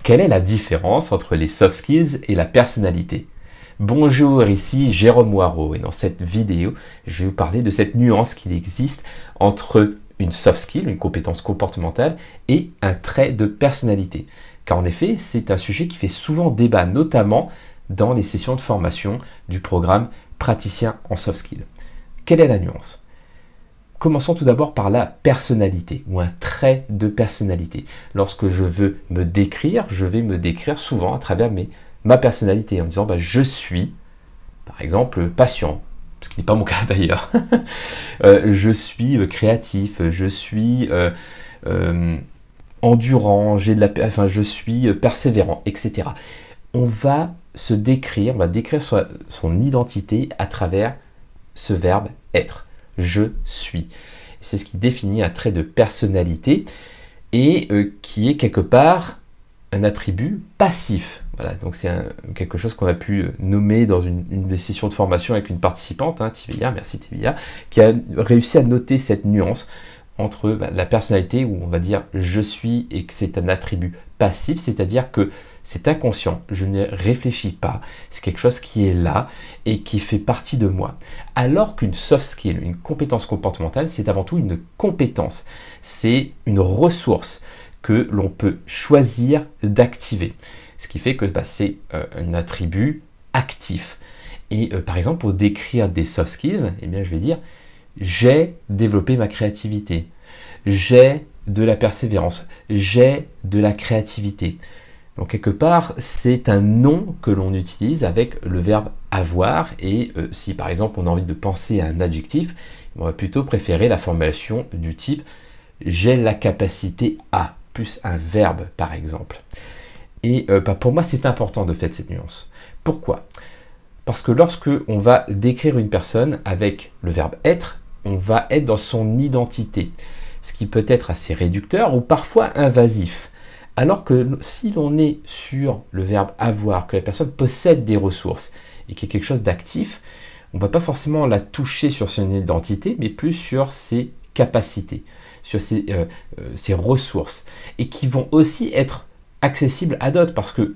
Quelle est la différence entre les soft skills et la personnalité? Bonjour, ici Jérôme Waro et dans cette vidéo, je vais vous parler de cette nuance qu'il existe entre une soft skill, une compétence comportementale, et un trait de personnalité. Car en effet, c'est un sujet qui fait souvent débat, notamment dans les sessions de formation du programme praticien en soft skills. Quelle est la nuance? Commençons tout d'abord par la personnalité ou un trait de personnalité. Lorsque je veux me décrire, je vais me décrire souvent à travers ma personnalité en disant je suis, par exemple, patient, ce qui n'est pas mon cas d'ailleurs. Je suis créatif, je suis endurant, je suis persévérant, etc. On va se décrire, on va décrire son identité à travers ce verbe être. Je suis. C'est ce qui définit un trait de personnalité et qui est quelque part un attribut passif. Voilà, donc c'est quelque chose qu'on a pu nommer dans une des sessions de formation avec une participante, Tivia, merci Tivia, qui a réussi à noter cette nuance entre la personnalité où on va dire je suis et que c'est un attribut passif, c'est-à-dire que c'est inconscient, je ne réfléchis pas, c'est quelque chose qui est là et qui fait partie de moi. Alors qu'une soft skill, une compétence comportementale, c'est avant tout une compétence, c'est une ressource que l'on peut choisir d'activer. Ce qui fait que c'est un attribut actif. Et par exemple, pour décrire des soft skills, je vais dire j'ai développé ma créativité, j'ai de la persévérance, j'ai de la créativité. Donc quelque part, c'est un nom que l'on utilise avec le verbe avoir et si par exemple on a envie de penser à un adjectif, on va plutôt préférer la formulation du type j'ai la capacité à, plus un verbe par exemple. Et pour moi, c'est important de faire cette nuance. Pourquoi? Parce que lorsque on va décrire une personne avec le verbe être, on va être dans son identité, ce qui peut être assez réducteur ou parfois invasif. Alors que si l'on est sur le verbe avoir, que la personne possède des ressources et qu'il y a quelque chose d'actif, on ne va pas forcément la toucher sur son identité, mais plus sur ses capacités, sur ses ressources, et qui vont aussi être accessibles à d'autres, parce que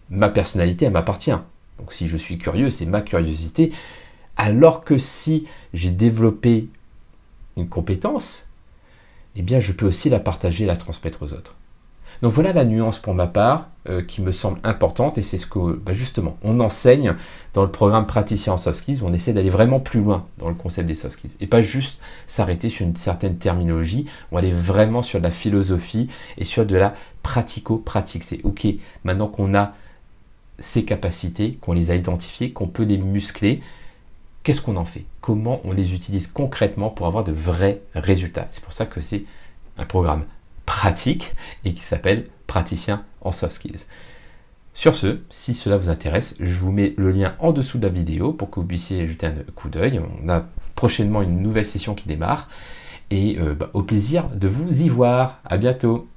ma personnalité, elle m'appartient. Donc si je suis curieux, c'est ma curiosité, alors que si j'ai développé une compétence, je peux aussi la partager, la transmettre aux autres. Donc voilà la nuance pour ma part qui me semble importante et c'est ce que justement on enseigne dans le programme praticien en soft skills où on essaie d'aller vraiment plus loin dans le concept des soft skills et pas juste s'arrêter sur une certaine terminologie, on va aller vraiment sur de la philosophie et sur de la pratico-pratique. C'est ok, maintenant qu'on a ces capacités, qu'on les a identifiées, qu'on peut les muscler, qu'est-ce qu'on en fait? Comment on les utilise concrètement pour avoir de vrais résultats? C'est pour ça que c'est un programme pratique et qui s'appelle praticien en soft skills. Sur ce, si cela vous intéresse, je vous mets le lien en dessous de la vidéo pour que vous puissiez jeter un coup d'œil. On a prochainement une nouvelle session qui démarre et au plaisir de vous y voir. À bientôt.